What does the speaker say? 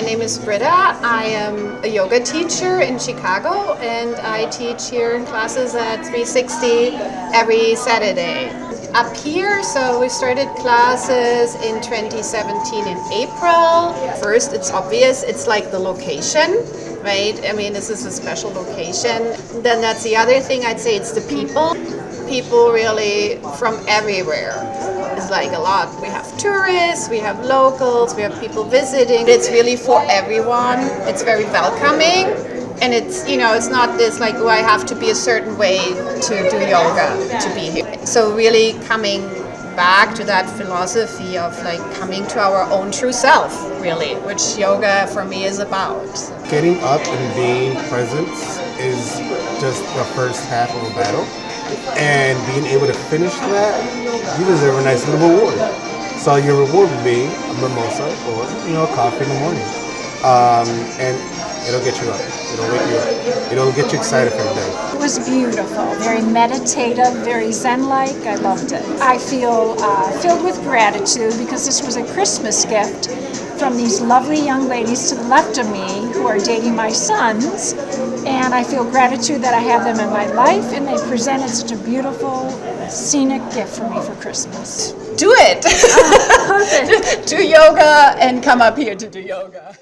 name is Britta. I am a yoga teacher in Chicago, and I teach here classes at 360 every Saturday. Up here, so we started classes in 2017 in April. First, it's obvious, it's like the location, right? I mean, this is a special location. Then that's the other thing, I'd say it's the people. People really from everywhere. It's like a lot. We have tourists, we have locals, we have people visiting. It's really for everyone. It's very welcoming. And it's, it's not this like, I have to be a certain way to do yoga to be here. So really coming back to that philosophy of like coming to our own true self, really, which yoga for me is about. Getting up and being present is just the first half of a battle. And being able to finish that, you deserve a nice little reward. So your reward would be a mimosa or a coffee in the morning, and it'll get you up. It'll wake you up. It'll get you excited for the day. It was beautiful, very meditative, very zen-like. I loved it. I feel filled with gratitude because this was a Christmas gift from these lovely young ladies to the left of me who are dating my sons. And I feel gratitude that I have them in my life, and they presented such a beautiful, scenic gift for me for Christmas. Do it! Perfect. Do yoga and come up here to do yoga.